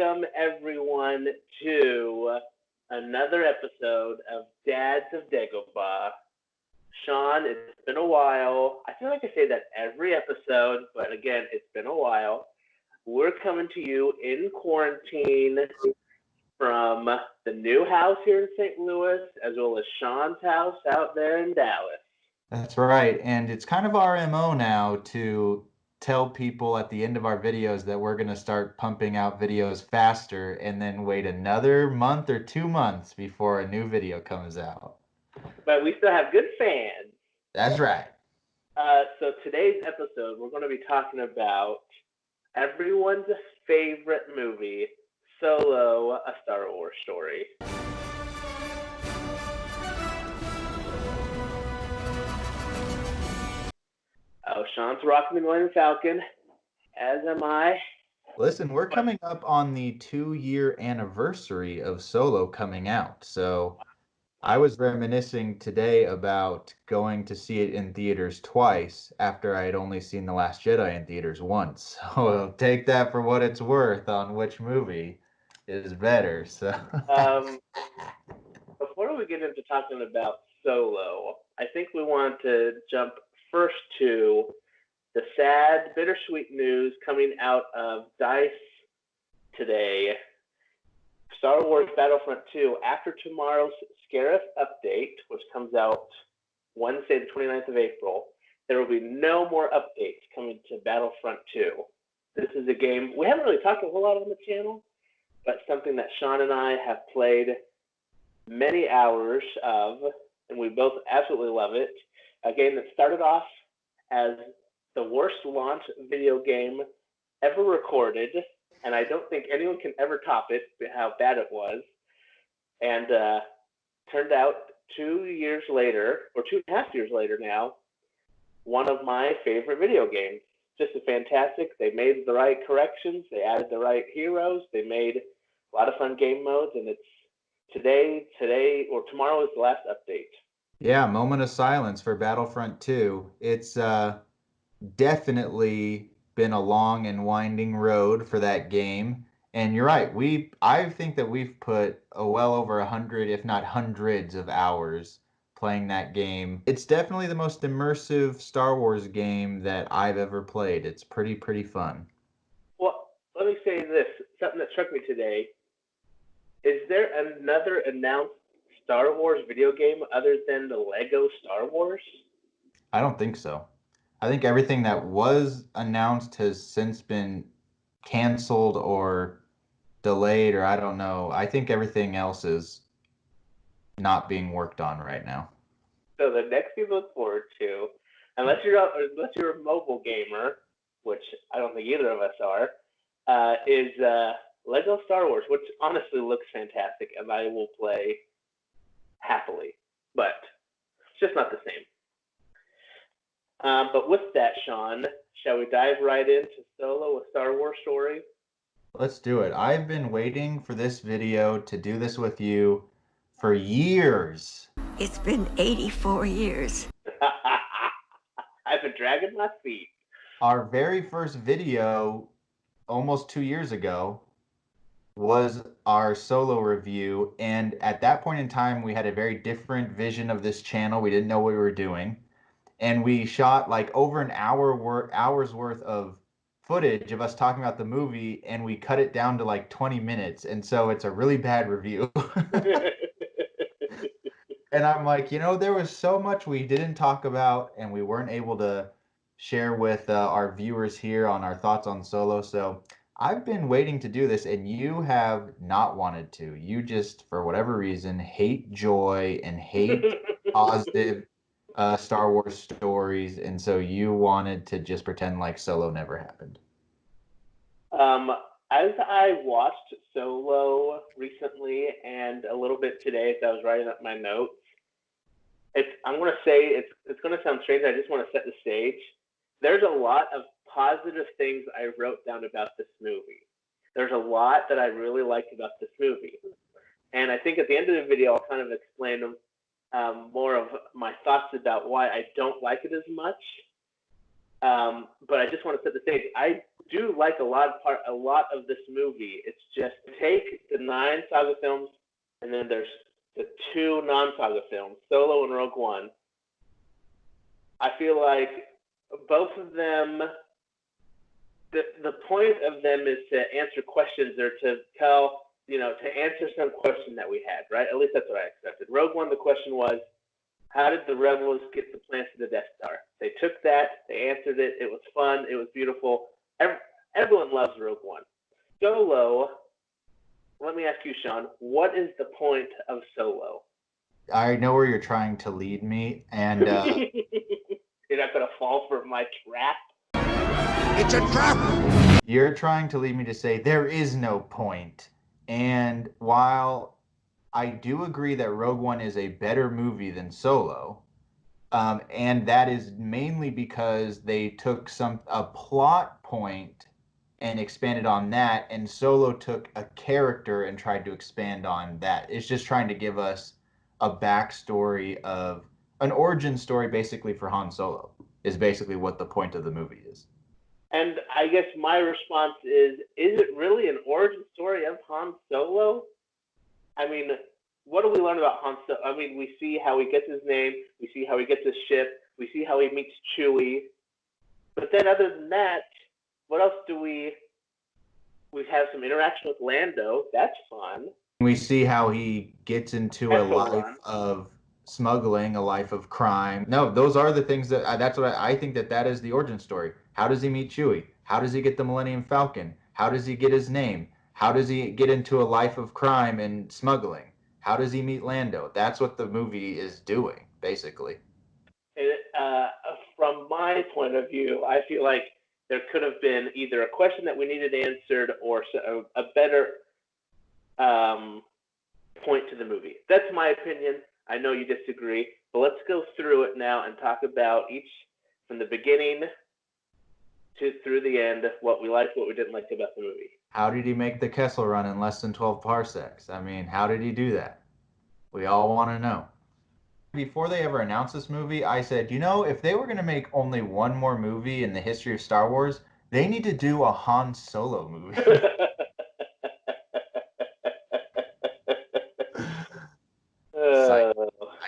Welcome, everyone, to another episode of Dads of Dagobah. Sean, it's been a while. I feel like I say that every episode, but again, it's been a while. We're coming to you in quarantine from the new house here in St. Louis, as well as Sean's house out there in Dallas. That's right. And it's kind of our MO now to tell people at the end of our videos that we're going to start pumping out videos faster and then wait another month or 2 months before a new video comes out. But we still have good fans. That's right. So today's episode, we're going to be talking about everyone's favorite movie, Solo, A Star Wars Story. Oh, Sean's rocking the Millennium Falcon, as am I. Listen, we're coming up on the 2-year anniversary of Solo coming out. So I was reminiscing today about going to see it in theaters twice after I had only seen The Last Jedi in theaters once. So take that for what it's worth on which movie is better. So Before we get into talking about Solo, I think we want to jump first to the sad, bittersweet news coming out of DICE today. Star Wars Battlefront 2, after tomorrow's Scarif update, which comes out Wednesday, the 29th of April, there will be no more updates coming to Battlefront 2. This is a game we haven't really talked a whole lot on the channel, but something that Sean and I have played many hours of, and we both absolutely love it. A game that started off as the worst launch video game ever recorded, and I don't think anyone can ever top it, how bad it was. And turned out 2 years later, or 2.5 years later now, one of my favorite video games. Just a fantastic. They made the right corrections. They added the right heroes. They made a lot of fun game modes, and it's today, or tomorrow is the last update. yeah, moment of silence for Battlefront 2. It's definitely been a long and winding road for that game. And you're right, I think that we've put well over 100, if not hundreds of hours playing that game. It's definitely the most immersive Star Wars game that I've ever played. It's pretty fun. Well, let me say this, something that struck me today. Is there another announced Star Wars video game other than the Lego Star Wars? I don't think so. I think everything that was announced has since been canceled or delayed, or I don't know. I think everything else is not being worked on right now. So the next thing to look forward to, unless you're a mobile gamer, which I don't think either of us are, is Lego Star Wars, which honestly looks fantastic, and I will play happily. But it's just not the same. But with that, Sean, shall we dive right into Solo, A Star Wars Story? Let's do it. I've been waiting for this video to do this with you for years. It's been 84 years. I've been dragging my feet. Our very first video, almost 2 years ago, was our Solo review. And at that point in time, we had a very different vision of this channel. We didn't know what we were doing. And we shot like over an hour's worth of footage of us talking about the movie, and we cut it down to like 20 minutes. And so it's a really bad review. And I'm like, there was so much we didn't talk about and we weren't able to share with our viewers here on our thoughts on Solo. So I've been waiting to do this, and you have not wanted to. You just, for whatever reason, hate joy and hate positive Star Wars stories, and so you wanted to just pretend like Solo never happened. As I watched Solo recently and a little bit today as I was writing up my notes, I'm going to say it's going to sound strange. I just want to set the stage. There's a lot of positive things I wrote down about this movie. There's a lot that I really liked about this movie. And I think at the end of the video, I'll kind of explain more of my thoughts about why I don't like it as much. But I just want to set the stage. I do like a lot of this movie. It's just take the 9 saga films, and then there's the 2 non-saga films, Solo and Rogue One. I feel like both of them, the point of them is to answer questions or to to answer some question that we had, right? At least that's what I accepted. Rogue One, the question was, how did the rebels get the plans to the Death Star? They took that, they answered it. It was fun. It was beautiful. Everyone loves Rogue One. Solo, let me ask you, Sean, what is the point of Solo? I know where you're trying to lead me, and you're not going to fall for my trap? It's a trap! You're trying to lead me to say there is no point. And while I do agree that Rogue One is a better movie than Solo, and that is mainly because they took a plot point and expanded on that, and Solo took a character and tried to expand on that. It's just trying to give us a backstory of an origin story, basically, for Han Solo, is basically what the point of the movie is. And I guess my response is it really an origin story of Han Solo? I mean, what do we learn about Han Solo? I mean, we see how he gets his name, we see how he gets his ship, we see how he meets Chewie. But then other than that, what else do we have some interaction with Lando. That's fun. We see how he gets into a life of smuggling, a life of crime. No, those are the things that's what I think that is the origin story. How does he meet Chewie? How does he get the Millennium Falcon? How does he get his name? How does he get into a life of crime and smuggling? How does he meet Lando? That's what the movie is doing, basically. From my point of view, I feel like there could have been either a question that we needed answered or a better point to the movie. That's my opinion. I know you disagree, but let's go through it now and talk about each from the beginning through the end, what we liked, what we didn't like about the movie. How did he make the Kessel Run in less than 12 parsecs? I mean, how did he do that? We all want to know. Before they ever announced this movie, I said, if they were going to make only one more movie in the history of Star Wars, they need to do a Han Solo movie.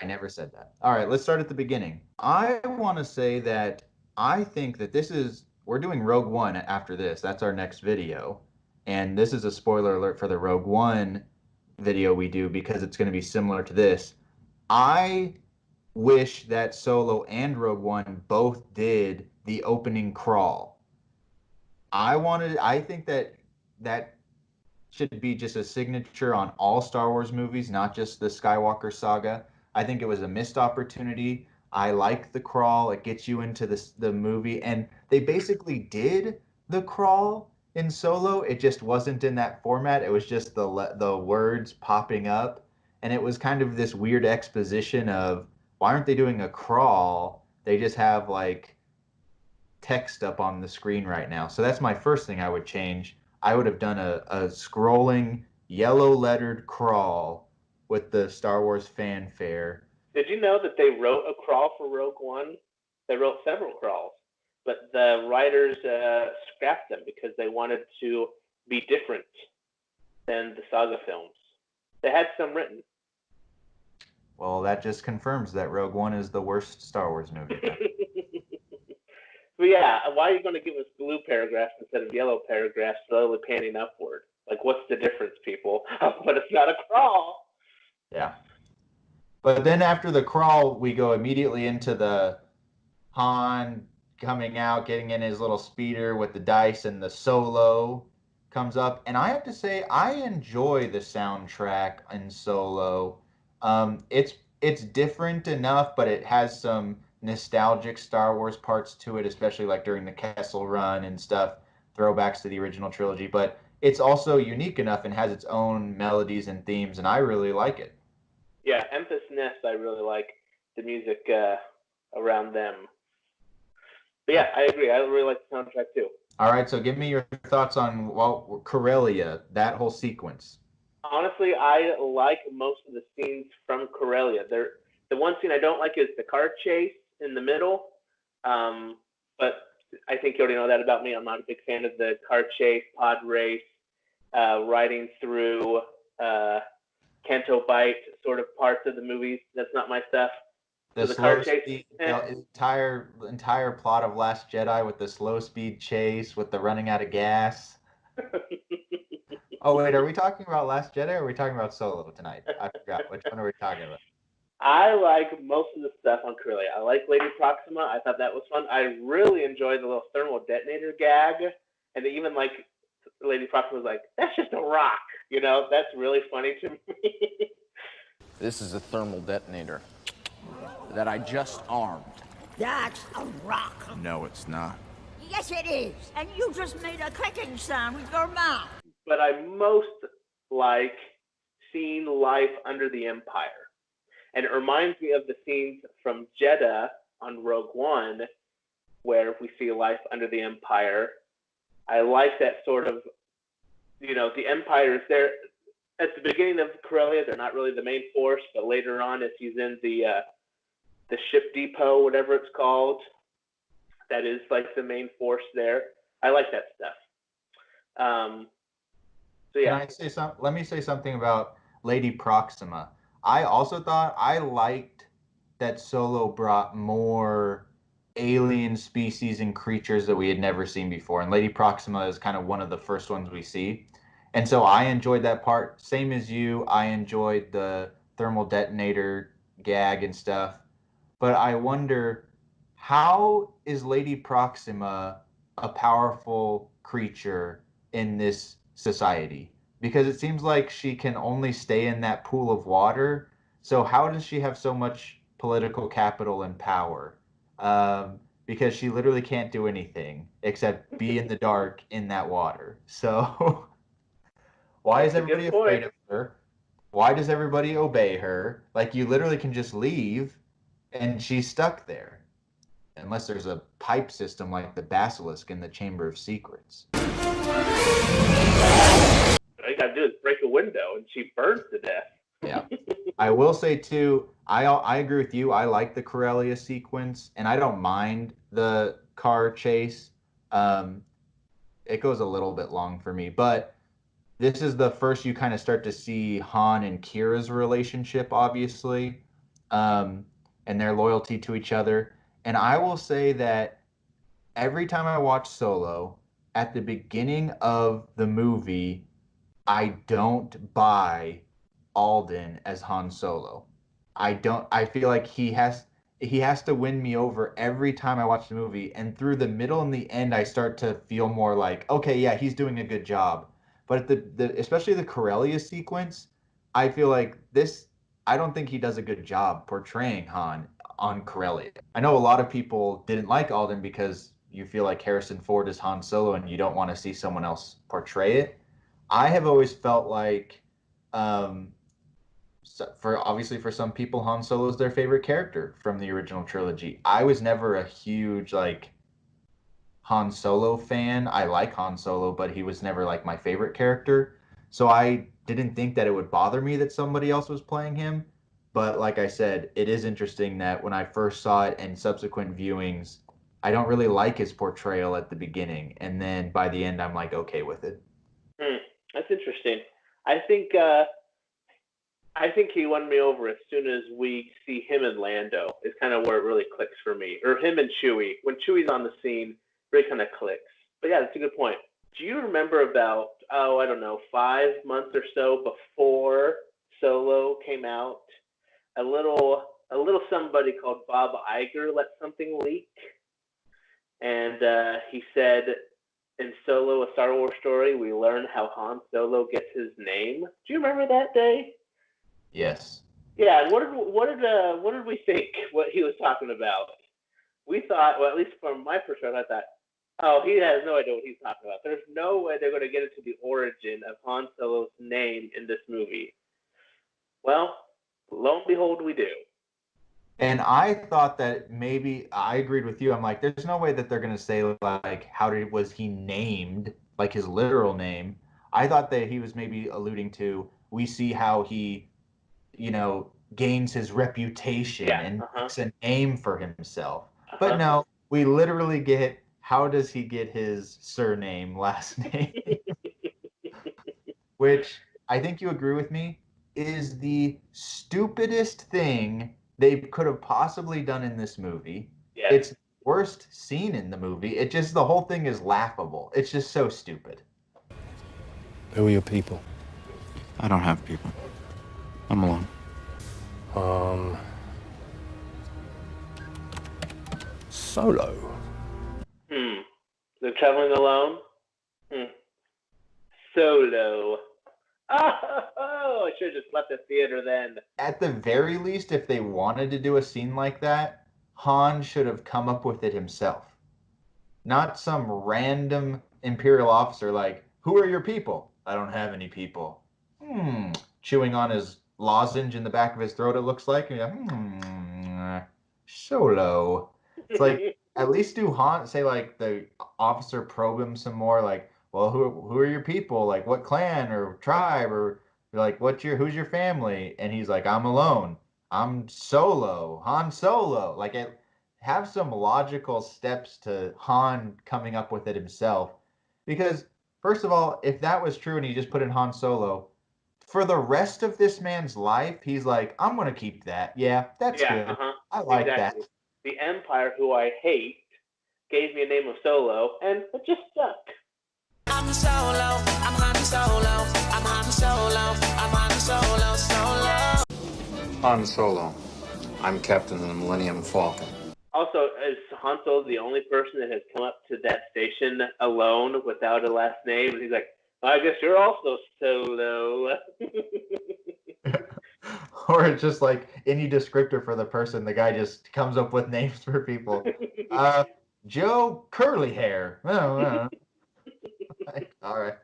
I never said that. All right, let's start at the beginning. I want to say that I think that we're doing Rogue One after this. That's our next video. And this is a spoiler alert for the Rogue One video we do because it's going to be similar to this. I wish that Solo and Rogue One both did the opening crawl. I think that should be just a signature on all Star Wars movies, not just the Skywalker saga. I think it was a missed opportunity. I like the crawl. It gets you into the movie. And they basically did the crawl in Solo. It just wasn't in that format. It was just the words popping up. And it was kind of this weird exposition of, why aren't they doing a crawl? They just have like text up on the screen right now. So that's my first thing I would change. I would have done a scrolling yellow lettered crawl with the Star Wars fanfare. Did you know that they wrote a crawl for Rogue One? They wrote several crawls, but the writers scrapped them because they wanted to be different than the saga films. They had some written. Well, that just confirms that Rogue One is the worst Star Wars movie. But yeah, why are you going to give us blue paragraphs instead of yellow paragraphs slowly panning upward? Like, what's the difference, people? But it's not a crawl. Yeah. But then after the crawl, we go immediately into the Han coming out, getting in his little speeder with the dice, and the Solo comes up. And I have to say, I enjoy the soundtrack in Solo. It's different enough, but it has some nostalgic Star Wars parts to it, especially like during the Kessel Run and stuff, throwbacks to the original trilogy. But it's also unique enough and has its own melodies and themes, and I really like it. Yeah, Emphas Nest, I really like the music around them. But yeah, I agree. I really like the soundtrack too. All right, so give me your thoughts on Corellia, that whole sequence. Honestly, I like most of the scenes from Corellia. The one scene I don't like is the car chase in the middle. But I think you already know that about me. I'm not a big fan of the car chase, pod race, riding through Canto Bight sort of parts of the movies. That's not my stuff. The So the slow car chase. speed, the entire plot of Last Jedi with the slow speed chase, with the running out of gas. Oh wait, are we talking about Last Jedi or are we talking about Solo tonight? I forgot. Which one are we talking about? I like most of the stuff on Corellia. I like Lady Proxima. I thought that was fun. I really enjoyed the little thermal detonator gag, and even like Lady Proxima was like, "That's just a rock," you know. That's really funny to me. This is a thermal detonator that I just armed. That's a rock. No, it's not. Yes, it is. And you just made a clicking sound with your mouth. But I most like seeing life under the Empire. And it reminds me of the scenes from Jeddah on Rogue One, where we see life under the Empire. I like that sort of, the Empire is there at the beginning of Corellia. They're not really the main force, but later on, as he's in the ship depot, whatever it's called, that is like the main force there. I like that stuff. So yeah. Let me say something about Lady Proxima. I also thought I liked that Solo brought more alien species and creatures that we had never seen before. And Lady Proxima is kind of one of the first ones we see. And so I enjoyed that part. Same as you, I enjoyed the thermal detonator gag and stuff. But I wonder, how is Lady Proxima a powerful creature in this society? Because it seems like she can only stay in that pool of water. So how does she have so much political capital and power? Because she literally can't do anything except be in the dark in that water. So why is everybody afraid of her? Why does everybody obey her? Like, you literally can just leave and she's stuck there. Unless there's a pipe system like the basilisk in the Chamber of Secrets. All you gotta do is break a window and she burns to death. Yeah. I will say too, I agree with you. I like the Corellia sequence and I don't mind the car chase. It goes a little bit long for me, but this is the first you kind of start to see Han and Kira's relationship, obviously, and their loyalty to each other. And I will say that every time I watch Solo, at the beginning of the movie, I don't buy Alden as Han Solo. I feel like he has to win me over every time I watch the movie, and through the middle and the end I start to feel more like, okay, yeah, he's doing a good job. But especially the Corellia sequence, I feel like I don't think he does a good job portraying Han on Corellia. I know a lot of people didn't like Alden because you feel like Harrison Ford is Han Solo and you don't want to see someone else portray it. I have always felt like, for some people, Han Solo is their favorite character from the original trilogy. I was never a huge Han Solo fan. I like Han Solo, but he was never like my favorite character. So I didn't think that it would bother me that somebody else was playing him. But like I said, it is interesting that when I first saw it and subsequent viewings, I don't really like his portrayal at the beginning. And then by the end, I'm like, okay with it. That's interesting. I think he won me over as soon as we see him and Lando. Is kind of where it really clicks for me. Or him and Chewie. When Chewie's on the scene, it really kind of clicks. But yeah, that's a good point. Do you remember about, 5 months or so before Solo came out, a little somebody called Bob Iger let something leak? And he said, in Solo, a Star Wars story, we learn how Han Solo gets his name. Do you remember that day? Yes. Yeah, and what did we think? What he was talking about? We thought, well, at least from my perspective, I thought, oh, he has no idea what he's talking about. There's no way they're going to get into the origin of Han Solo's name in this movie. Well, lo and behold, we do. And I thought that maybe I agreed with you. I'm like, there's no way that they're going to say, like, was he named, like his literal name. I thought that he was maybe alluding to, we see how he, gains his reputation and makes a name for himself. But no, we literally get how does he get his surname, last name? Which I think you agree with me is the stupidest thing they could have possibly done in this movie. Yes. It's the worst scene in the movie. It just, the whole thing is laughable. It's just so stupid. Who are your people? I don't have people. I'm alone. Solo. They're traveling alone? Solo. Oh, I should have just left the theater then. At the very least, if they wanted to do a scene like that, Han should have come up with it himself. Not some random Imperial officer like, who are your people? I don't have any people. Chewing on his lozenge in the back of his throat, it looks like. Solo. It's like, at least do Han, say like the officer probe him some more, like, well, who are your people? Like, what clan or tribe, or like, who's your family? And he's like, I'm alone. I'm Solo. Han Solo. Like, have some logical steps to Han coming up with it himself. Because, first of all, if that was true and he just put in Han Solo, for the rest of this man's life, he's like, I'm going to keep that. Yeah, that's good. I like exactly. that. The Empire, who I hate, gave me a name of Solo, and it just stuck. I'm Solo, I'm Han Solo, I'm Han Solo, I'm Han Solo, Solo. Han Solo. I'm captain of the Millennium Falcon. Also, is Han Solo the only person that has come up to that station alone without a last name? And he's like, I guess you're also Solo. Or it's just like any descriptor for the person, the guy just comes up with names for people. Joe Curly Hair. Oh, all right.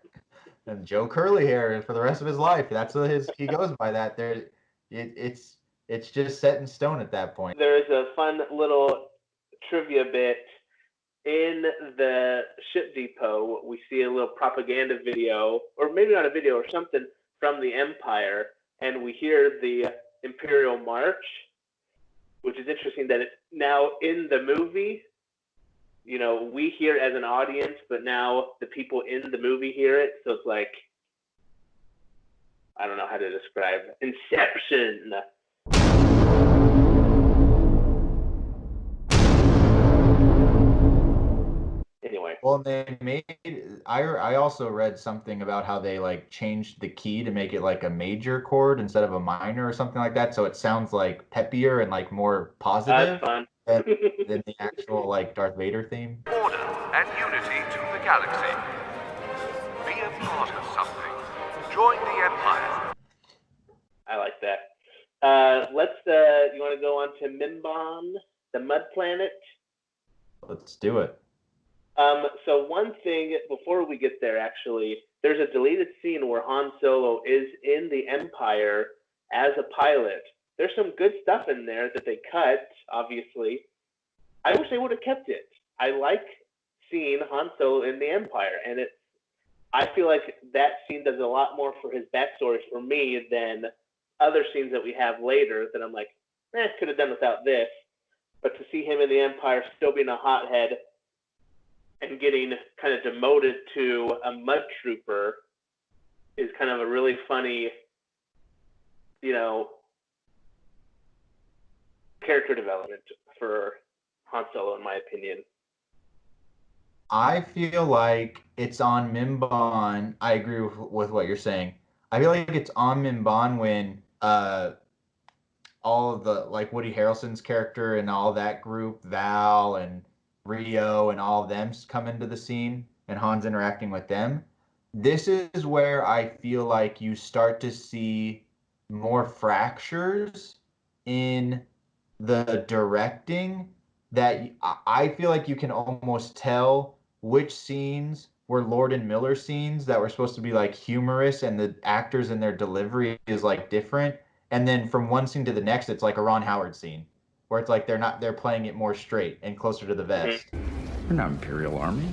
And Joe Curly Hair for the rest of his life. That's what he goes by that. It's just set in stone at that point. There is a fun little trivia bit in the ship depot. We see a little propaganda video, or maybe not a video, or something from the Empire, and we hear the Imperial March, which is interesting that it's now in the movie. You know, we hear it as an audience, but now the people in the movie hear it. So it's like, I don't know how to describe it. Inception. Anyway. Well, they made. I also read something about how they like changed the key to make it like a major chord instead of a minor or something like that. So it sounds like peppier and like more positive. That's fun. than the actual like Darth Vader theme. Order and unity to the galaxy. Be a part of something. Join the Empire. I like that. You want to go on to Mimban, the Mud Planet? Let's do it. So one thing before we get there, actually, there's a deleted scene where Han Solo is in the Empire as a pilot. There's some good stuff in there that they cut, obviously. I wish they would have kept it. I like seeing Han Solo in the Empire, and I feel like that scene does a lot more for his backstory for me than other scenes that we have later that I'm like, could have done without this. But to see him in the Empire still being a hothead and getting kind of demoted to a mud trooper is kind of a really funny, character development for Han Solo, in my opinion. I feel like it's on Mimban. I agree with what you're saying. I feel like it's on Mimban when all of the, like, Woody Harrelson's character and all that group, Val and Rio and all of them come into the scene and Han's interacting with them. This is where I feel like you start to see more fractures in the directing, that I feel like you can almost tell which scenes were Lord and Miller scenes that were supposed to be like humorous and the actors and their delivery is like different. And then from one scene to the next, it's like a Ron Howard scene where it's like they're playing it more straight and closer to the vest. You're not Imperial Army.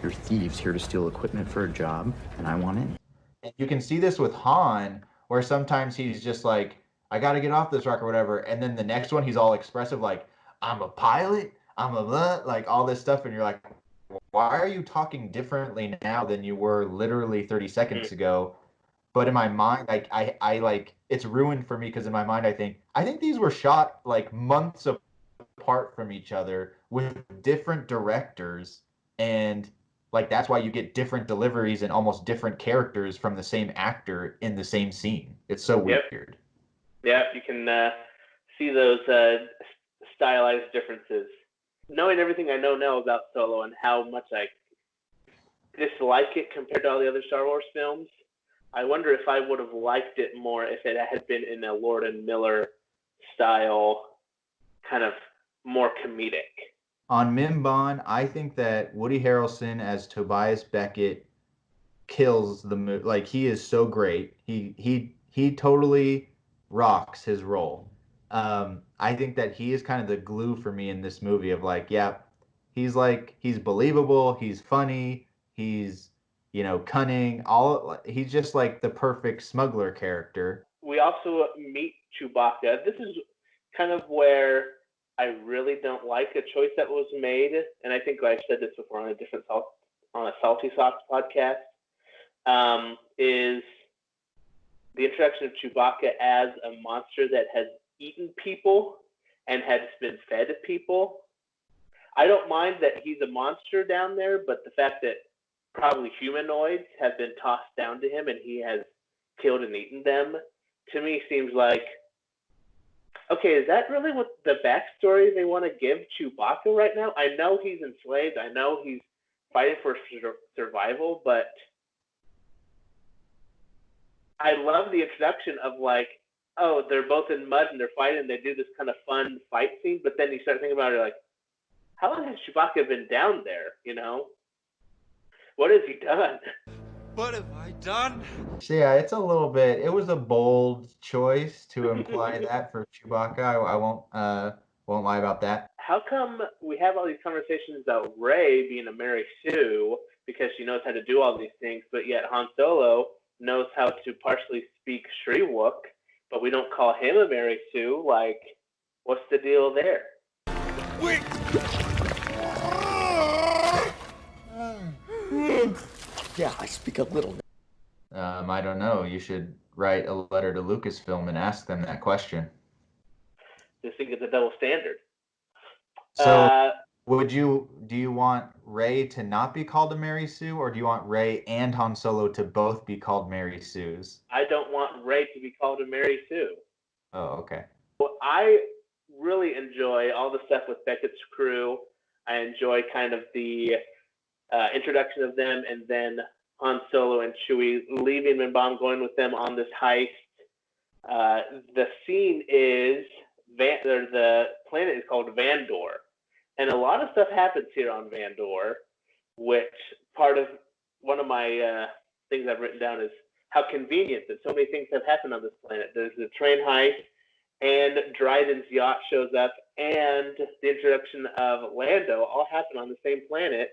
You're thieves here to steal equipment for a job, and I want in. And you can see this with Han, where sometimes he's just like, I got to get off this rock or whatever. And then the next one, he's all expressive, like, I'm a pilot. I'm a blah, like all this stuff, and you're like, why are you talking differently now than you were literally 30 seconds ago? But in my mind, like I like it's ruined for me because in my mind I think these were shot like months apart from each other with different directors, and like that's why you get different deliveries and almost different characters from the same actor in the same scene. It's so Yep. weird. Yeah, you can see those stylized differences. Knowing everything I know now about Solo and how much I dislike it compared to all the other Star Wars films, I wonder if I would have liked it more if it had been in a Lord and Miller style, kind of more comedic. On Mimban, I think that Woody Harrelson as Tobias Beckett kills the movie. Like he is so great. He totally rocks his role. I think that he is kind of the glue for me in this movie of like, yeah, he's believable, he's funny, he's cunning. He's just like the perfect smuggler character. We also meet Chewbacca. This is kind of where I really don't like a choice that was made, and I think I've said this before on a Salty Socks podcast. Is the introduction of Chewbacca as a monster that has eaten people and has been fed people. I don't mind that he's a monster down there, but the fact that probably humanoids have been tossed down to him and he has killed and eaten them, to me seems like, okay, is that really what the backstory they want to give Chewbacca right now? I know he's enslaved. I know he's fighting for survival, but I love the introduction of like, oh, they're both in mud and they're fighting. And they do this kind of fun fight scene, but then you start thinking about it like, how long has Chewbacca been down there? What has he done? What have I done? So yeah, it's a little bit. It was a bold choice to imply that for Chewbacca. I won't lie about that. How come we have all these conversations about Rey being a Mary Sue because she knows how to do all these things, but yet Han Solo knows how to partially speak Shriwook, but we don't call him a Mary Sue? Like, what's the deal there? Wait! Yeah, I speak a little. I don't know. You should write a letter to Lucasfilm and ask them that question. Just think it's a double standard. So, do you want Rey to not be called a Mary Sue, or do you want Rey and Han Solo to both be called Mary Sues? I don't want Rey to be called a Mary Sue. Oh, okay. Well, I really enjoy all the stuff with Beckett's crew. I enjoy kind of the introduction of them, and then Han Solo and Chewie leaving Mimban, going with them on this heist. The scene is the planet is called Vandor, and a lot of stuff happens here on Vandor. Which part of one of my things I've written down is how convenient that so many things have happened on this planet. There's the train heist, and Dryden's yacht shows up, and the introduction of Lando all happen on the same planet,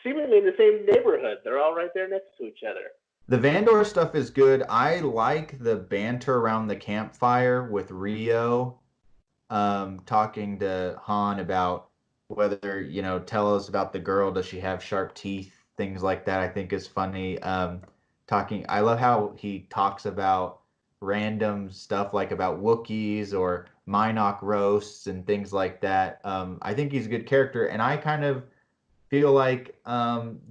seemingly in the same neighborhood. They're all right there next to each other. The Vandor stuff is good. I like the banter around the campfire with Rio talking to Han about whether, tell us about the girl. Does she have sharp teeth? Things like that I think is funny. I love how he talks about random stuff like about Wookiees or Minok roasts and things like that. I think he's a good character, and I kind of feel like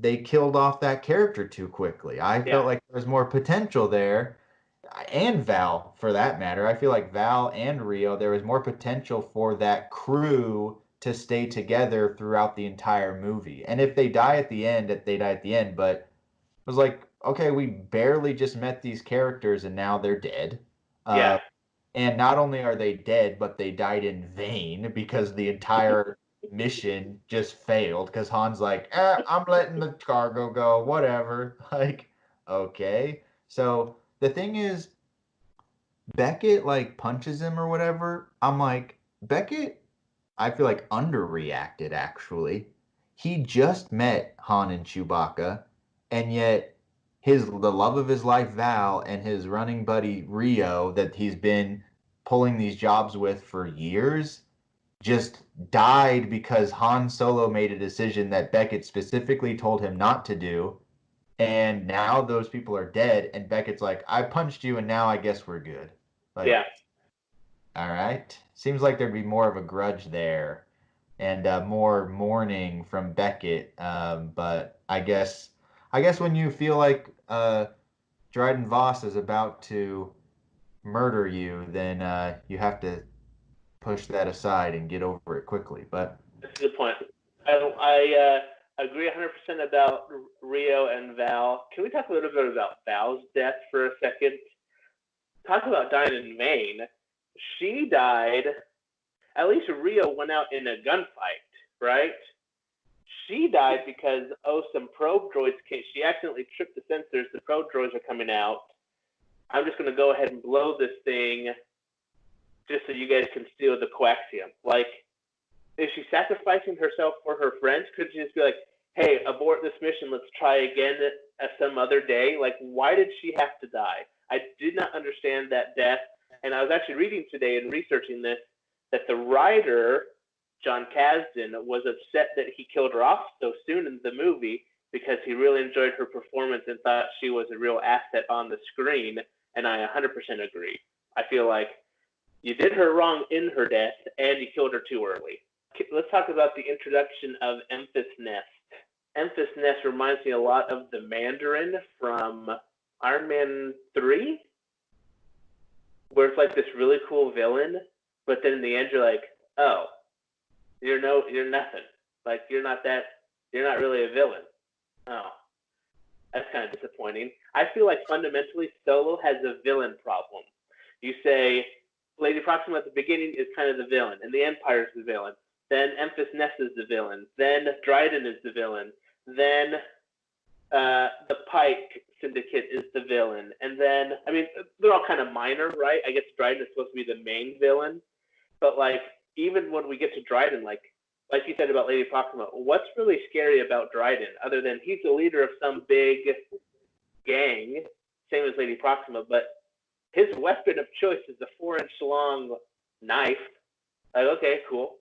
they killed off that character too quickly. I felt like there was more potential there, and Val for that matter. I feel like Val and Rio, there was more potential for that crew to stay together throughout the entire movie. And if they die at the end, they die at the end. But it was like, okay, we barely just met these characters and now they're dead. And not only are they dead, but they died in vain because the entire mission just failed because Han's like, I'm letting the cargo go, whatever. Like, okay. So the thing is, Beckett like punches him or whatever. I'm like, Beckett, I feel like underreacted actually. He just met Han and Chewbacca, and yet the love of his life, Val, and his running buddy Rio, that he's been pulling these jobs with for years, just died because Han Solo made a decision that Beckett specifically told him not to do. And now those people are dead, and Beckett's like, I punched you, and now I guess we're good. Like, Yeah. All right. Seems like there'd be more of a grudge there, and more mourning from Beckett. But I guess when you feel like Dryden Voss is about to murder you, then you have to push that aside and get over it quickly. But That's a good point. I agree 100% about Rio and Val. Can we talk a little bit about Val's death for a second? Talk about dying in vain. She died, at least Rio went out in a gunfight, right? She died because, some probe droids came. She accidentally tripped the sensors. The probe droids are coming out. I'm just going to go ahead and blow this thing just so you guys can steal the coaxium. Like, is she sacrificing herself for her friends? Could she just be like, hey, abort this mission, let's try again at some other day? Like, why did she have to die? I did not understand that death. And I was actually reading today and researching this, that the writer, John Kasdan, was upset that he killed her off so soon in the movie because he really enjoyed her performance and thought she was a real asset on the screen. And I 100% agree. I feel like you did her wrong in her death and you killed her too early. Let's talk about the introduction of Emphas Nest. Emphas Nest reminds me a lot of the Mandarin from Iron Man 3, where it's like this really cool villain, but then in the end you're like, oh, you're nothing. Like, you're not really a villain. Oh, that's kind of disappointing. I feel like fundamentally Solo has a villain problem. You say Lady Proxima at the beginning is kind of the villain, and the Empire is the villain. Then Emphas Nest is the villain. Then Dryden is the villain. Then the Pike Syndicate is the villain. And then, I mean, they're all kind of minor, right? I guess Dryden is supposed to be the main villain. But, like, even when we get to Dryden, like you said about Lady Proxima, what's really scary about Dryden, other than he's the leader of some big gang, same as Lady Proxima, but his weapon of choice is a 4-inch long knife. Like, okay, cool.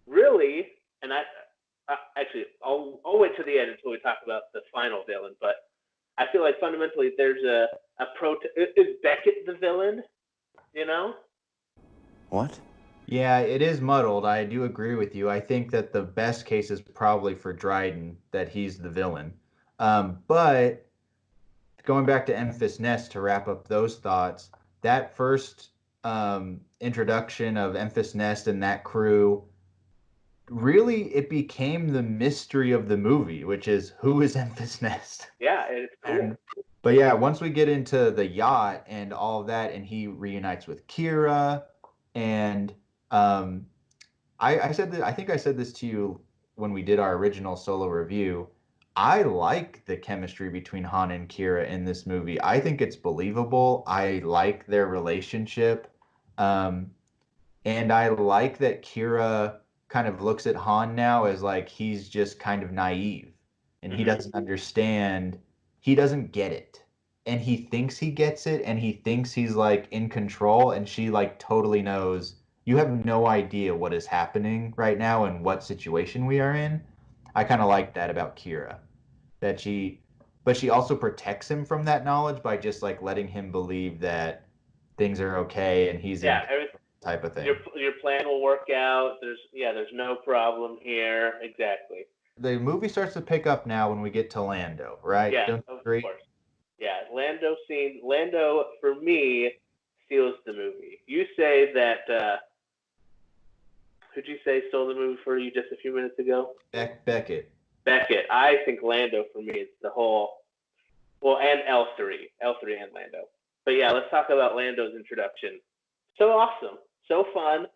Really, and I'll wait to the end until we talk about the final villain, but I feel like fundamentally there's a is Beckett the villain, you know? What? yeah, it is muddled. I do agree with you. I think that the best case is probably for Dryden, that he's the villain. But going back to Emphas Nest to wrap up those thoughts, that first introduction of Emphas Nest and that crew, really it became the mystery of the movie, which is, who is Emphas Nest? Yeah, it's cool. But yeah, once we get into the yacht and all of that, and he reunites with Kira, and I said that, I think I said this to you when we did our original Solo review. I like the chemistry between Han and Kira in this movie. I think it's believable. I like their relationship. And I like that Kira kind of looks at Han now as like he's just kind of naive and he doesn't understand. He doesn't get it. And he thinks he gets it and he thinks he's like in control, and she like totally knows you have no idea what is happening right now and what situation we are in. I kind of like that about Kira. But she also protects him from that knowledge by just like letting him believe that things are okay and he's in type of thing. Your plan will work out. There's no problem here. Exactly. The movie starts to pick up now when we get to Lando, right? Yeah, of course. Yeah, Lando for me steals the movie. You say that. Who'd you say stole the movie for you just a few minutes ago? Beckett. I think Lando for me is the whole. Well, and L3 and Lando. But yeah, let's talk about Lando's introduction. So awesome, so fun.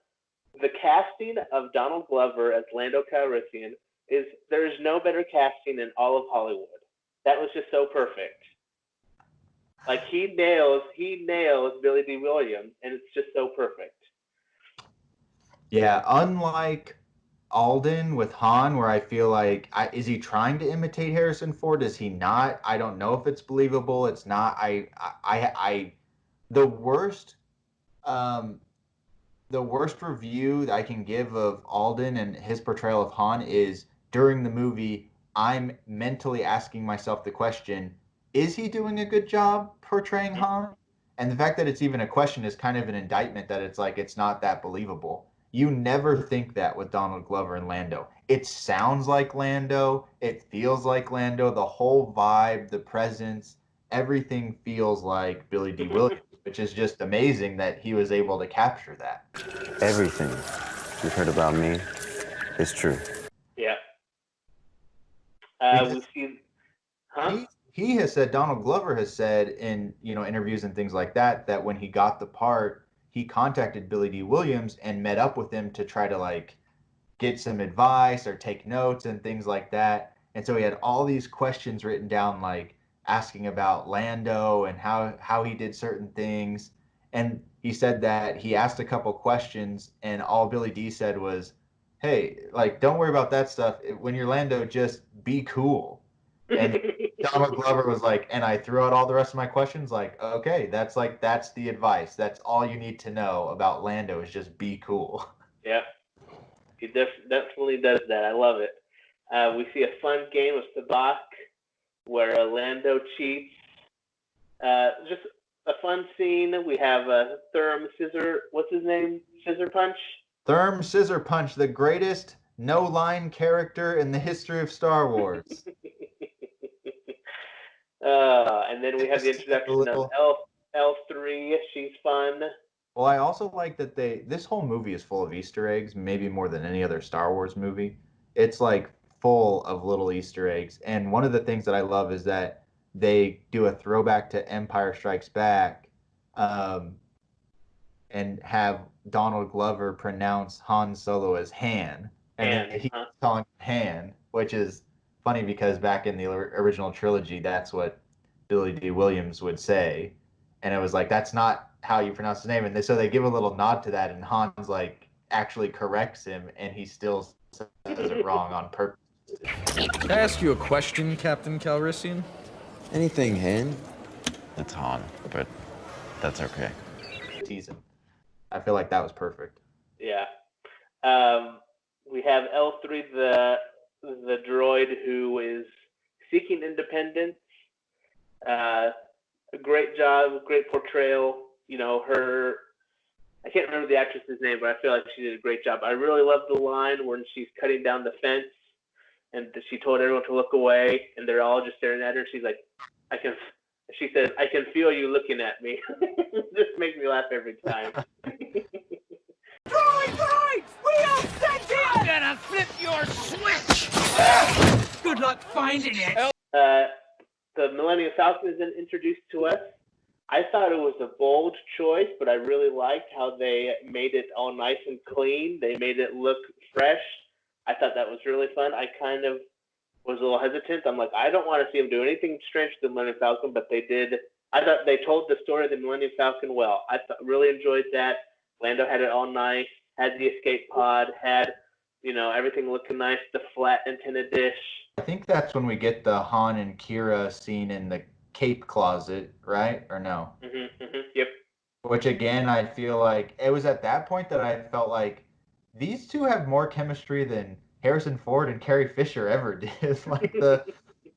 The casting of Donald Glover as Lando Calrissian there is no better casting in all of Hollywood. That was just so perfect. Like he nails Billy D. Williams, and it's just so perfect. Yeah, unlike Alden with Han, where I feel like, is he trying to imitate Harrison Ford? Is he not? I don't know if it's believable. It's not. The worst the worst review that I can give of Alden and his portrayal of Han is during the movie, I'm mentally asking myself the question, is he doing a good job portraying Han? And the fact that it's even a question is kind of an indictment that it's like it's not that believable. You never think that with Donald Glover and Lando. It sounds like Lando, it feels like Lando, the whole vibe, the presence, everything feels like Billy D. Williams, which is just amazing that he was able to capture that. Everything you've heard about me is true. Yeah. We see, He has said, Donald Glover has said in interviews and things like that, that when he got the part, he contacted Billy D. Williams and met up with him to try to like get some advice or take notes and things like that. And so he had all these questions written down, like asking about Lando and how he did certain things. And he said that he asked a couple questions, and all Billy D said was, "Hey, like don't worry about that stuff. When you're Lando, just be cool." And Donald Glover was like, and I threw out all the rest of my questions, like, okay, that's the advice. That's all you need to know about Lando is just be cool. Yeah. He definitely does that. I love it. We see a fun game of sabacc where Lando cheats. Just a fun scene. We have Therm Scissor. What's his name? Scissor Punch. Therm Scissor Punch, the greatest no-line character in the history of Star Wars. And then we have the introduction of L3. She's fun. Well, I also like that this whole movie is full of Easter eggs, maybe more than any other Star Wars movie. It's like full of little Easter eggs. And one of the things that I love is that they do a throwback to Empire Strikes Back, and have Donald Glover pronounce Han Solo as Han. And he's calling him Han, which is funny because back in the original trilogy, that's what Billy D. Williams would say. And it was like, that's not how you pronounce his name. And so they give a little nod to that, and Han's like actually corrects him, and he still says it wrong on purpose. Can I ask you a question, Captain Calrissian? Anything, Han? That's Han, but that's okay. Teasing. I feel like that was perfect. Yeah. We have L3, the droid who is seeking independence. A great job, great portrayal. I can't remember the actress's name, but I feel like she did a great job. I really love the line when she's cutting down the fence and she told everyone to look away, and they're all just staring at her. She's like, she says, "I can feel you looking at me." Just makes me laugh every time. Droid! We are sent here! I'm gonna flip your switch! Good luck finding it! The Millennium Falcon is then introduced to us. I thought it was a bold choice, but I really liked how they made it all nice and clean. They made it look fresh. I thought that was really fun. I kind of was a little hesitant. I'm like, I don't want to see them do anything strange to the Millennium Falcon, but they did. I thought they told the story of the Millennium Falcon well. I really enjoyed that. Lando had it all nice, had the escape pod, had everything looking nice, the flat antenna dish. I think that's when we get the Han and Kira scene in the cape closet, right? Or no? Yep. Which again, I feel like it was at that point that I felt like these two have more chemistry than Harrison Ford and Carrie Fisher ever did. Like the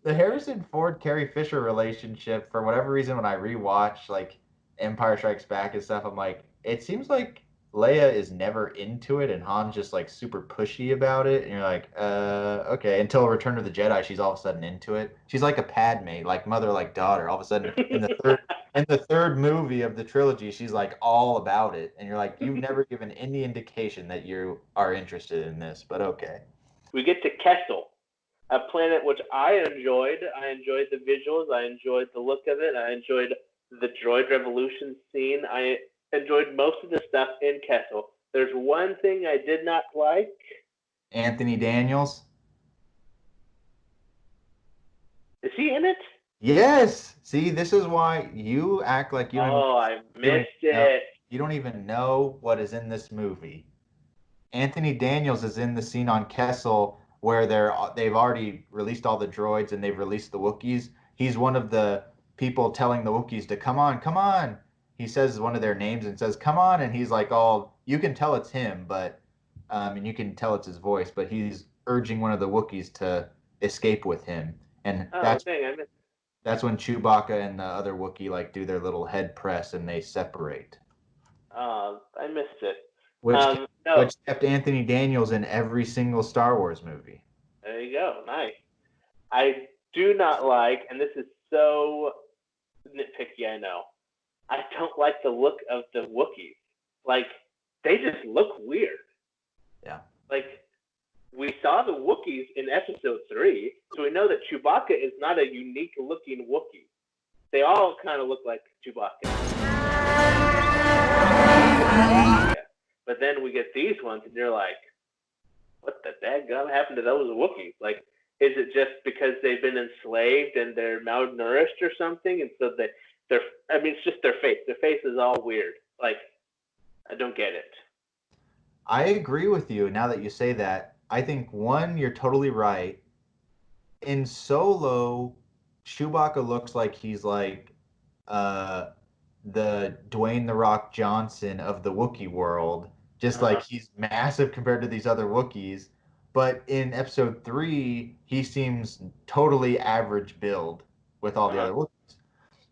Harrison Ford Carrie Fisher relationship, for whatever reason, when I rewatch like Empire Strikes Back and stuff, I'm like, it seems like Leia is never into it, and Han's just like super pushy about it, and you're like, okay. Until Return of the Jedi, she's all of a sudden into it. She's like a Padme, like mother, like daughter. All of a sudden, in the third movie of the trilogy, she's like all about it, and you're like, you've never given any indication that you are interested in this, but okay. We get to Kessel, a planet which I enjoyed. I enjoyed the visuals. I enjoyed the look of it. I enjoyed the droid revolution scene. I enjoyed most of the stuff in Kessel. There's one thing I did not like. Anthony Daniels. Is he in it? Yes. See, this is why you act like you. I missed it. You don't even know what is in this movie. Anthony Daniels is in the scene on Kessel where they've already released all the droids and they've released the Wookiees. He's one of the people telling the Wookiees to come on, he says one of their names and says, "Come on," and he's like, all you can tell it's him, but and you can tell it's his voice, but he's urging one of the Wookiees to escape with him, and Oh, dang, I missed. that's when Chewbacca and the other Wookiee like do their little head press and they separate, I missed it. which No, which kept Anthony Daniels in every single Star Wars movie. there you go. Nice. I do not like, and this is so nitpicky, I know. I don't like the look of the Wookiees. Like, they just look weird. Yeah. Like, we saw the Wookiees in Episode 3, so we know that Chewbacca is not a unique-looking Wookiee. They all kind of look like Chewbacca. But then we get these ones, and you're like, what the dadgum happened to those Wookiees? Like, is it just because they've been enslaved and they're malnourished or something? And so it's just their face. Their face is all weird. Like, I don't get it. I agree with you now that you say that. I think, one, you're totally right. In Solo, Chewbacca looks like he's like the Dwayne The Rock Johnson of the Wookiee world. Just like he's massive compared to these other Wookiees. But in Episode 3, he seems totally average build with all the other Wookiees.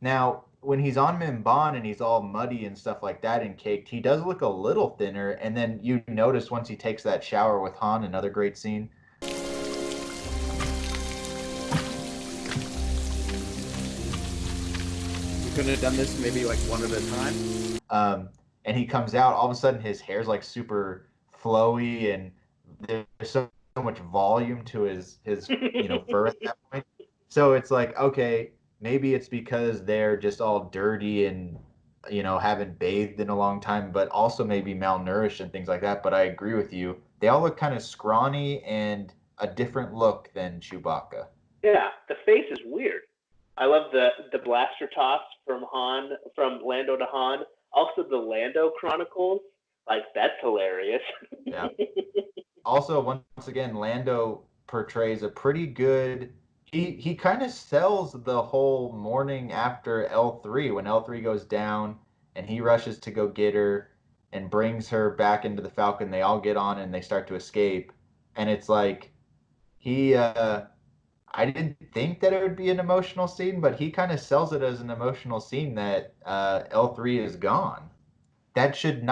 Now, when he's on Mimban and he's all muddy and stuff like that and caked, he does look a little thinner. And then you notice once he takes that shower with Han, another great scene. Couldn't have done this maybe like one at a time. And he comes out, all of a sudden his hair's like super flowy and there's so much volume to his fur at that point. So it's like, okay, maybe it's because they're just all dirty and haven't bathed in a long time, but also maybe malnourished and things like that. But I agree with you. They all look kind of scrawny and a different look than Chewbacca. Yeah, the face is weird. I love the blaster toss from Lando to Han. Also, the Lando Chronicles, like, that's hilarious. Yeah. Also, once again, Lando portrays a pretty good. He kind of sells the whole morning after L3 when L3 goes down and he rushes to go get her and brings her back into the Falcon. They all get on and they start to escape, and it's like he. I didn't think that it would be an emotional scene, but he kind of sells it as an emotional scene that L3 is gone. That should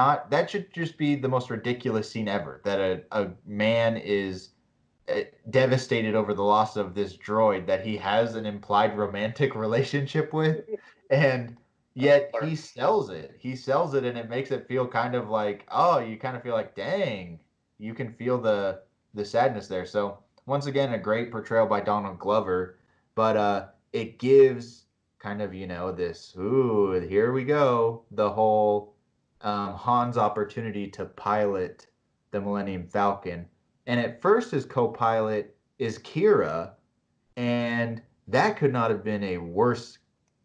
just be the most ridiculous scene ever, that a man is devastated over the loss of this droid that he has an implied romantic relationship with, and yet he sells it. He sells it, and it makes it feel kind of like, oh, you kind of feel like, dang, you can feel the sadness there. So once again, a great portrayal by Donald Glover, but it gives kind of, this, ooh, here we go, the whole Han's opportunity to pilot the Millennium Falcon. And at first his co-pilot is Kira, and that could not have been a worse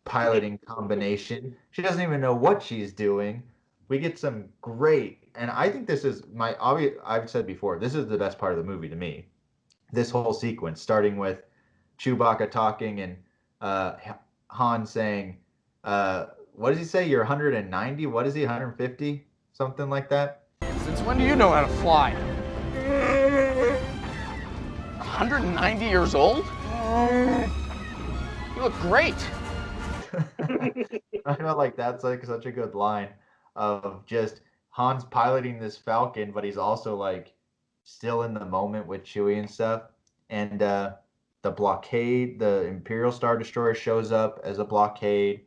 piloting combination. She doesn't even know what she's doing. We get some great, and I think this is I've said before, this is the best part of the movie to me. This whole sequence, starting with Chewbacca talking and Han saying, what does he say? You're 190? What is he, 150? Something like that? Since when do you know how to fly? 190 years old? You look great. I felt like that's like such a good line of just Han's piloting this Falcon, but he's also like still in the moment with Chewie and stuff. And the blockade, the Imperial Star Destroyer shows up as a blockade.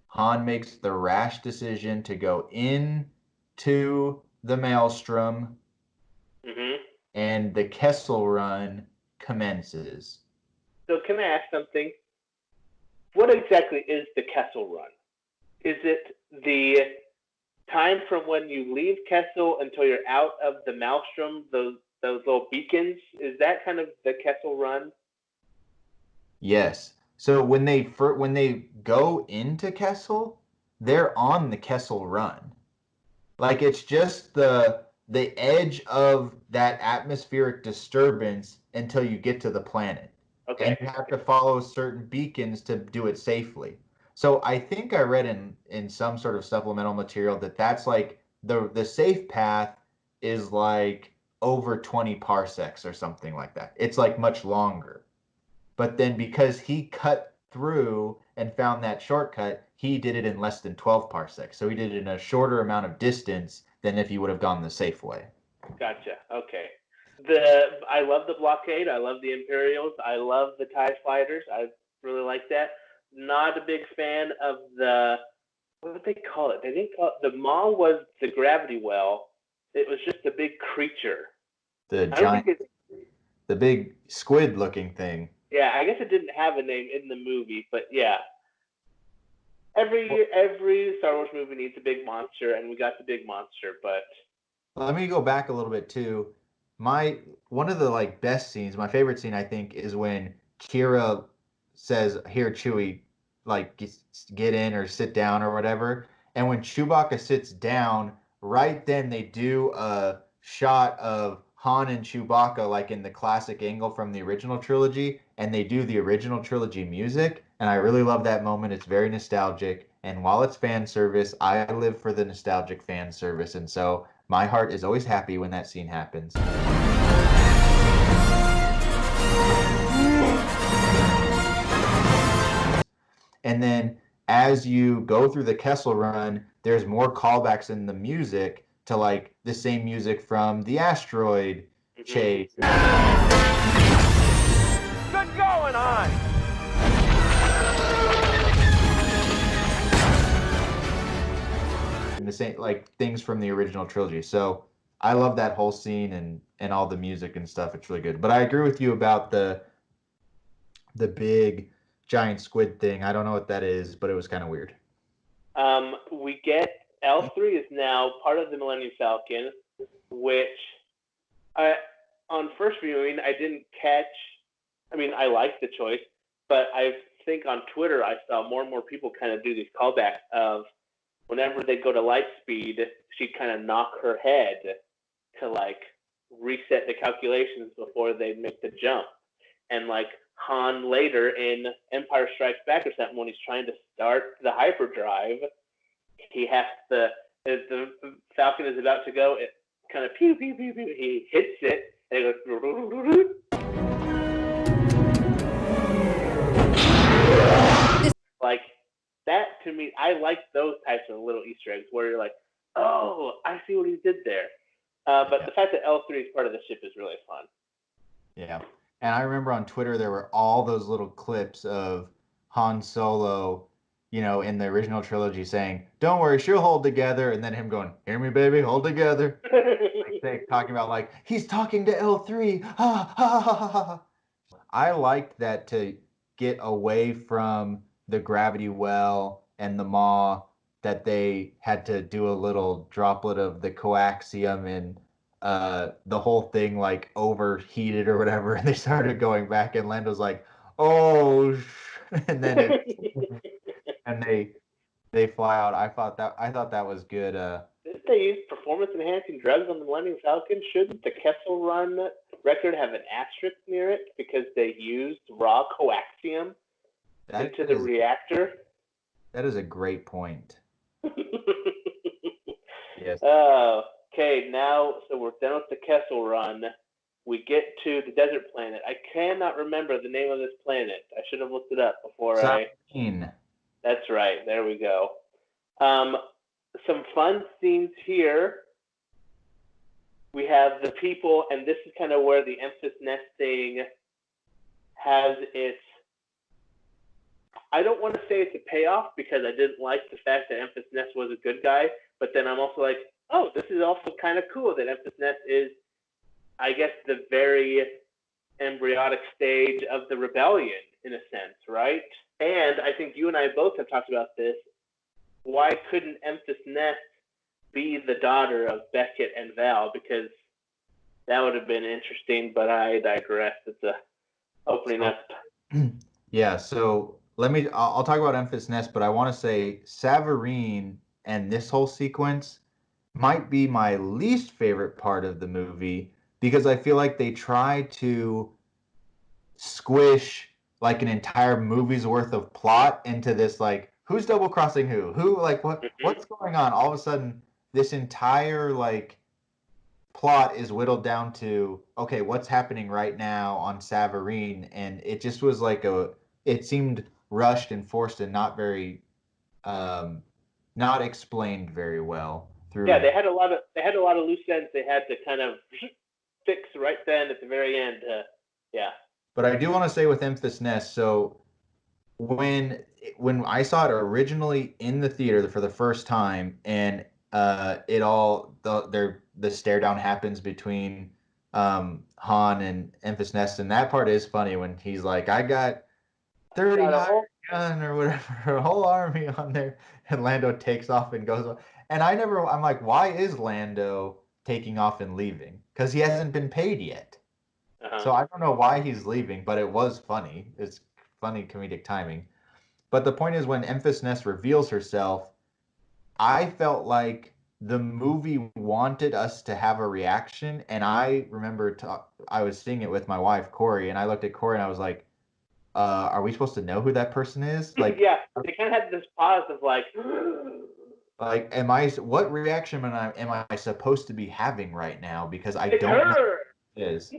Han makes the rash decision to go into the Maelstrom, and the Kessel Run commences. So can I ask something? What exactly is the Kessel Run? Is it the time from when you leave Kessel until you're out of the Maelstrom, those little beacons? Is that kind of the Kessel Run? Yes. So when they go into Kessel, they're on the Kessel Run. Like, it's just the edge of that atmospheric disturbance until you get to the planet. Okay. And you have to follow certain beacons to do it safely. So I think I read in some sort of supplemental material that that's like the safe path is like over 20 parsecs or something like that. It's like much longer. But then because he cut through and found that shortcut, he did it in less than 12 parsecs. So he did it in a shorter amount of distance than if he would have gone the safe way. Gotcha. Okay. I love the blockade. I love the Imperials. I love the TIE fighters. I really like that. Not a big fan of what did they call it? They didn't call it, the Maw was the gravity well. It was just a big creature. The giant, the big squid looking thing. Yeah, I guess it didn't have a name in the movie, but yeah. Every Star Wars movie needs a big monster, and we got the big monster, but let me go back a little bit too. One of the like best scenes, my favorite scene I think, is when Kira says, "Here, Chewie, like get in or sit down or whatever." And when Chewbacca sits down, right then they do a shot of Han and Chewbacca like in the classic angle from the original trilogy, and they do the original trilogy music, and I really love that moment. It's very nostalgic, and while it's fan service, I live for the nostalgic fan service, and so my heart is always happy when that scene happens. And then as you go through the Kessel Run, there's more callbacks in the music to like the same music from the asteroid chase. Good going on. And the same like things from the original trilogy. So I love that whole scene and all the music and stuff. It's really good. But I agree with you about the big giant squid thing. I don't know what that is, but it was kind of weird. We get L3 is now part of the Millennium Falcon, which on first viewing I didn't catch. I mean, I liked the choice, but I think on Twitter I saw more and more people kind of do these callbacks of whenever they go to light speed, she'd kind of knock her head to like reset the calculations before they make the jump. And like Han later in Empire Strikes Back or something, when he's trying to start the hyperdrive, he has to, as the Falcon is about to go, it kind of pew, pew, pew, pew, he hits it, and it goes, like, that to me, I like those types of little Easter eggs where you're like, oh, I see what he did there. But the fact that L3 is part of the ship is really fun. Yeah. And I remember on Twitter there were all those little clips of Han Solo, in the original trilogy saying, "Don't worry, she'll hold together," and then him going, "Hear me, baby, hold together." Like talking about like he's talking to L3. Ha, ha, ha, ha, ha. I liked that to get away from the gravity well and the maw, that they had to do a little droplet of the coaxium and the whole thing like overheated or whatever, and they started going back, and Lando's like, "Oh," and then and they fly out. I thought that was good. Didn't they use performance-enhancing drugs on the Millennium Falcon? Shouldn't the Kessel Run record have an asterisk near it because they used raw coaxium into the reactor? That is a great point. Yes. Okay, now, so we're done with the Kessel Run. We get to the desert planet. I cannot remember the name of this planet. I should have looked it up before Sabine. That's right. There we go. Some fun scenes here. We have the people, and this is kind of where the Emphasis Nest thing has its... I don't want to say it's a payoff because I didn't like the fact that Emphasis Nest was a good guy, but then I'm also like, oh, this is also kind of cool that Emphasis Nest is, I guess, the very embryonic stage of the rebellion, in a sense, right? And I think you and I both have talked about this. Why couldn't Emphasis Nest be the daughter of Beckett and Val? Because that would have been interesting, but I digress. It's opening up. Yeah, so I'll talk about Emphasis Nest, but I want to say Savareen and this whole sequence might be my least favorite part of the movie because I feel like they try to squish like an entire movie's worth of plot into this like who's double crossing who? Who like what's going on? All of a sudden, this entire like plot is whittled down to okay, what's happening right now on Savareen, and it just was like it seemed rushed and forced and not very not explained very well through. Yeah, they had a lot of loose ends they had to kind of fix right then at the very end. Yeah. But I do want to say with Memphis Nest, so when I saw it originally in the theater for the first time, and the stare down happens between Han and Memphis Nest, and that part is funny when he's like, "I got 30 gun or whatever, a whole army on there," and Lando takes off and goes. And I'm like, why is Lando taking off and leaving? Because he hasn't been paid yet. So I don't know why he's leaving, but it was funny. It's funny comedic timing. But the point is, when Memphis Nest reveals herself, I felt like the movie wanted us to have a reaction. And I remember I was seeing it with my wife, Corey, and I looked at Corey and I was like, are we supposed to know who that person is? Like, yeah, they kind of had this pause of like, what reaction am I supposed to be having right now? Because I don't know who it is.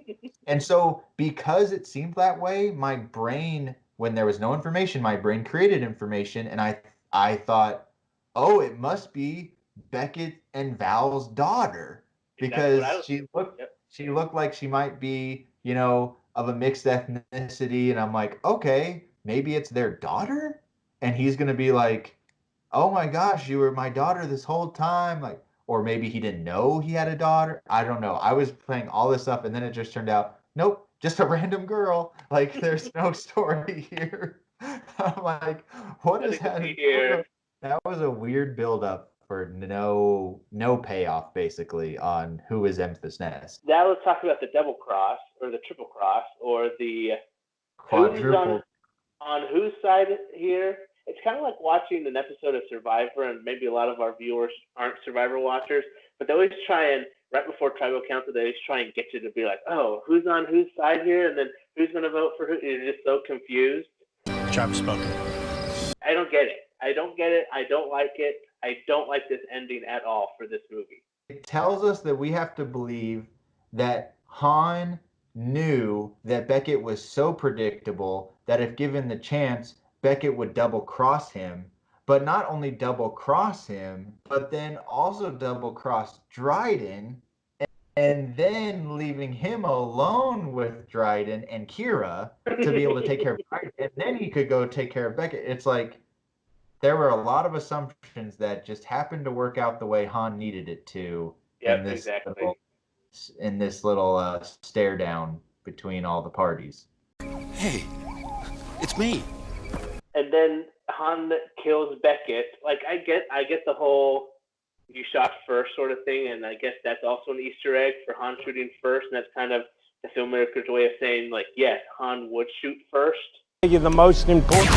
And so because it seemed that way, my brain, when there was no information, my brain created information, and I thought, oh, it must be Beckett and Val's daughter, because she looked like she might be, of a mixed ethnicity, and I'm like, okay, maybe it's their daughter, and he's gonna be like, oh my gosh, you were my daughter this whole time, like, or maybe he didn't know he had a daughter. I don't know. I was playing all this stuff, and then it just turned out, nope, just a random girl. Like, there's no story here. I'm like, what is happening here? That was a weird build-up for no payoff, basically, on who is Memphis Nest. Now let's talk about the double cross, or the triple cross, or the quadruple. On whose side here? It's kind of like watching an episode of Survivor, and maybe a lot of our viewers aren't Survivor watchers, but they always try and, right before tribal council, they always try and get you to be like, oh, who's on whose side here, and then who's going to vote for who? You're just so confused. Trump spoken. I don't get it. I don't like it. I don't like this ending at all for this movie. It tells us that we have to believe that Han knew that Beckett was so predictable that if given the chance, Beckett would double cross him, but not only double cross him, but then also double cross Dryden, and then leaving him alone with Dryden and Kira to be able to take care of Dryden, and then he could go take care of Beckett. It's like there were a lot of assumptions that just happened to work out the way Han needed it to. Yeah, exactly. In this little stare down between all the parties. Hey, it's me. And then Han kills Beckett. Like, I get the whole you shot first sort of thing, and I guess that's also an Easter egg for Han shooting first, and that's kind of the filmmaker's way of saying, like, yes, Han would shoot first. You're the most important.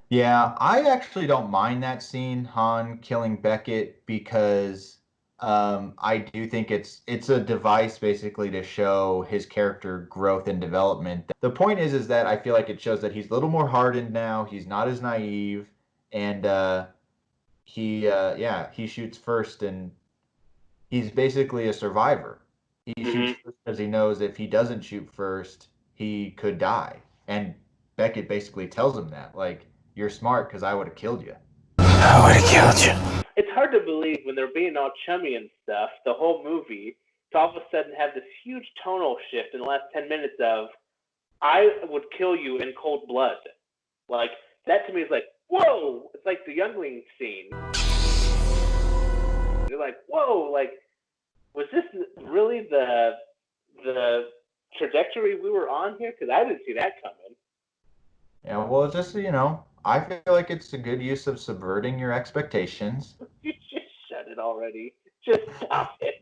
Yeah, I actually don't mind that scene, Han killing Beckett, because I do think it's a device basically to show his character growth and development. The point is that I feel like it shows that he's a little more hardened now. He's not as naive, and he shoots first, and he's basically a survivor. He shoots first because he knows if he doesn't shoot first, he could die. And Beckett basically tells him that, like, you're smart because I would have killed you. I would have killed you. It's hard to believe when they're being all chummy and stuff, the whole movie, to all of a sudden have this huge tonal shift in the last 10 minutes of, I would kill you in cold blood. Like, that to me is like, whoa! It's like the youngling scene. You're like, whoa! Like, was this really the trajectory we were on here? Because I didn't see that coming. Yeah, well, just, I feel like it's a good use of subverting your expectations. You just shut it already. Just stop it.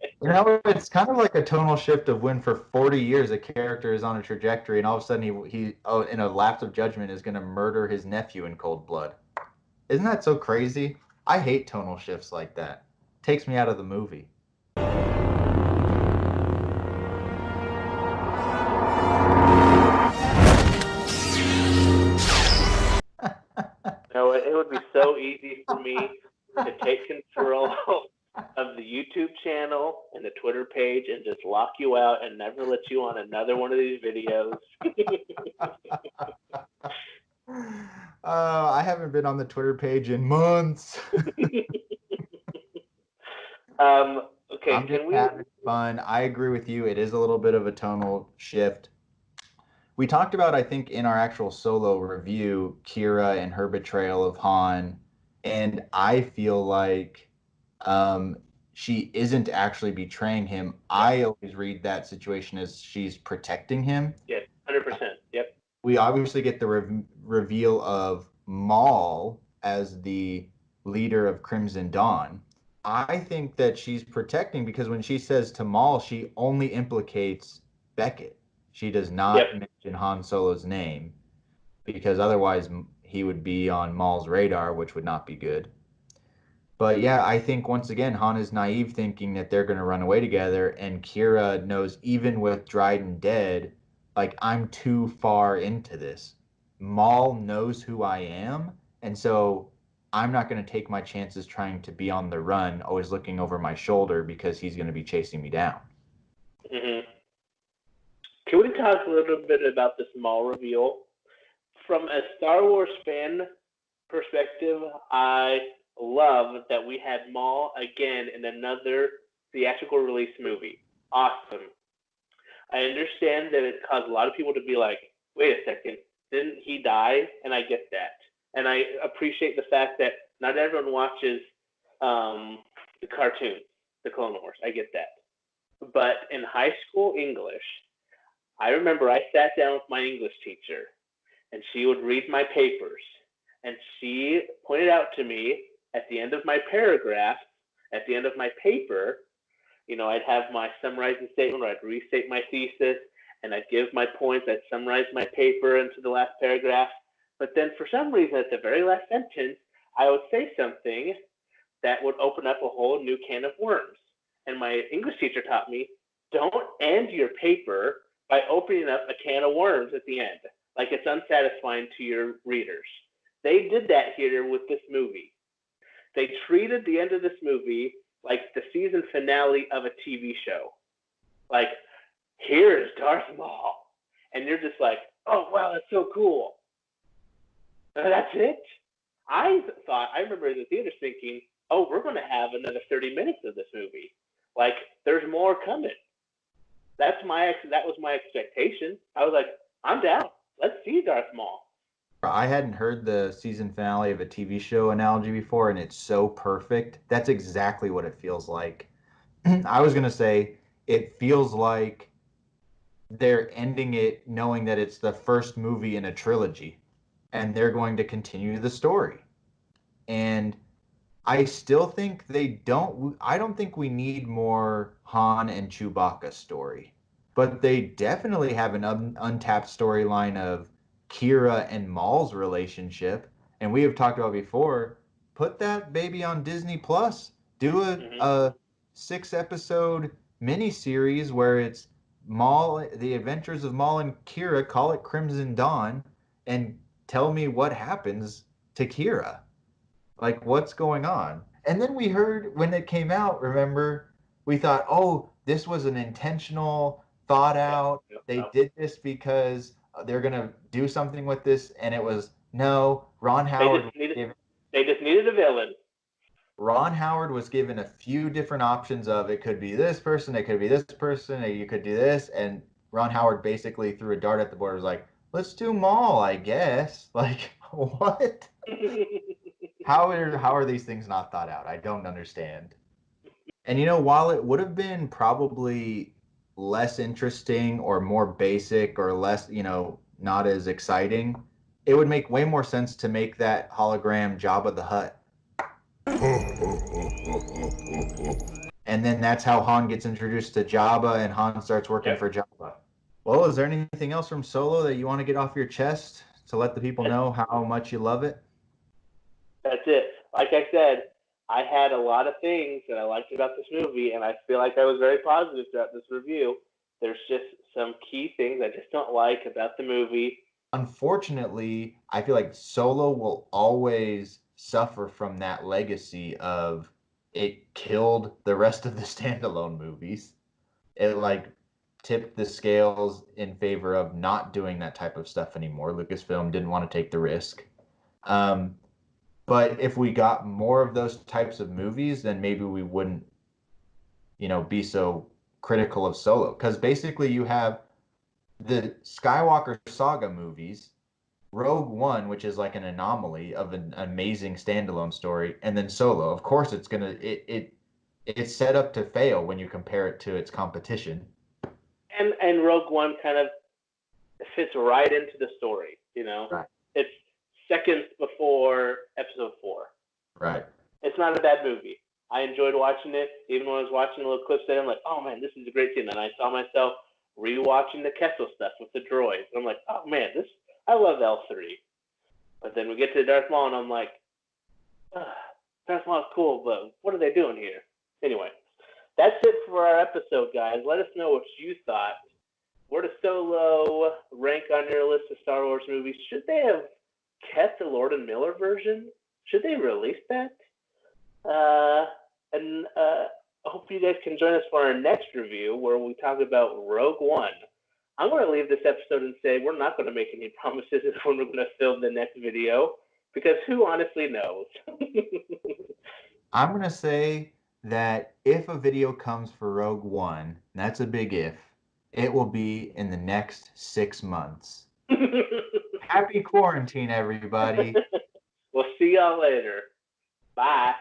It's kind of like a tonal shift of when for 40 years a character is on a trajectory, and all of a sudden he in a lapse of judgment is going to murder his nephew in cold blood. Isn't that so crazy? I hate tonal shifts like that. It takes me out of the movie. so easy for me to take control of the YouTube channel and the Twitter page and just lock you out and never let you on another one of these videos. I haven't been on the Twitter page in months. Okay, I'm just can we? having fun. I agree with you. It is a little bit of a tonal shift. We talked about, I think, in our actual solo review, Kira and her betrayal of Han, and I feel like she isn't actually betraying him. I always read that situation as she's protecting him. Yes, 100%. Yep. We obviously get the reveal of Maul as the leader of Crimson Dawn. I think that she's protecting because when she says to Maul, she only implicates Beckett. She does not mention Han Solo's name because otherwise he would be on Maul's radar, which would not be good. But yeah, I think once again, Han is naive thinking that they're going to run away together, and Kira knows even with Dryden dead, like, I'm too far into this. Maul knows who I am, and so I'm not going to take my chances trying to be on the run, always looking over my shoulder because he's going to be chasing me down. Mm-hmm. Can we talk a little bit about this Maul reveal? From a Star Wars fan perspective, I love that we had Maul again in another theatrical release movie. Awesome. I understand that it caused a lot of people to be like, wait a second, didn't he die? And I get that. And I appreciate the fact that not everyone watches the cartoons, the Clone Wars. I get that. But in high school English, I remember I sat down with my English teacher, and she would read my papers. And she pointed out to me at the end of my paragraph, at the end of my paper, I'd have my summarizing statement where I'd restate my thesis, and I'd give my points. I'd summarize my paper into the last paragraph. But then for some reason, at the very last sentence, I would say something that would open up a whole new can of worms. And my English teacher taught me, don't end your paper by opening up a can of worms at the end. Like it's unsatisfying to your readers. They did that here with this movie. They treated the end of this movie like the season finale of a TV show. Like, here's Darth Maul. And you're just like, oh, wow, that's so cool. And that's it. I remember in the theaters thinking, oh, we're going to have another 30 minutes of this movie. Like, there's more coming. That was my expectation. I was like, I'm down. Let's see Darth Maul. I hadn't heard the season finale of a TV show analogy before, and it's so perfect. That's exactly what it feels like. I was going to say, it feels like they're ending it knowing that it's the first movie in a trilogy, and they're going to continue the story. And I still think I don't think we need more Han and Chewbacca story, but they definitely have an untapped storyline of Kira and Maul's relationship. And we have talked about before, put that baby on Disney Plus. Do a 6-episode miniseries where it's Maul, the adventures of Maul and Kira, call it Crimson Dawn, and tell me what happens to Kira. Like, what's going on? And then we heard when it came out, remember, we thought, oh, this was an intentional, thought out. They did this because they're going to do something with this. And it was, no, Ron Howard. They just needed a villain. Ron Howard was given a few different options of it could be this person, it could be this person, you could do this. And Ron Howard basically threw a dart at the board. Was like, let's do Maul, I guess. Like, what? How are these things not thought out? I don't understand. And while it would have been probably less interesting or more basic or less, not as exciting, it would make way more sense to make that hologram Jabba the Hutt. And then that's how Han gets introduced to Jabba and Han starts working for Jabba. Well, is there anything else from Solo that you want to get off your chest to let the people know how much you love it? That's it. Like I said, I had a lot of things that I liked about this movie, and I feel like I was very positive throughout this review. There's just some key things I just don't like about the movie. Unfortunately, I feel like Solo will always suffer from that legacy of it killed the rest of the standalone movies. It like tipped the scales in favor of not doing that type of stuff anymore. Lucasfilm didn't want to take the risk. But if we got more of those types of movies, then maybe we wouldn't, be so critical of Solo. Because basically you have the Skywalker saga movies, Rogue One, which is like an anomaly of an amazing standalone story, and then Solo. Of course, it's set up to fail when you compare it to its competition. And Rogue One kind of fits right into the story. Right. It's seconds before Episode 4. Right. It's not a bad movie. I enjoyed watching it. Even when I was watching a little clips there, I'm like, oh man, this is a great scene. And I saw myself rewatching the Kessel stuff with the droids. And I'm like, oh man, I love L3. But then we get to Darth Maul, and I'm like, Darth Maul's cool, but what are they doing here? Anyway, that's it for our episode, guys. Let us know what you thought. Where does Solo rank on your list of Star Wars movies? Should they have kept the Lord and Miller version? Should they release that? And I hope you guys can join us for our next review where we talk about Rogue One. I'm going to leave this episode and say we're not going to make any promises as when we're going to film the next video, because who honestly knows? I'm going to say that if a video comes for Rogue One, and that's a big if, it will be in the next 6 months. Happy quarantine, everybody. We'll see y'all later. Bye.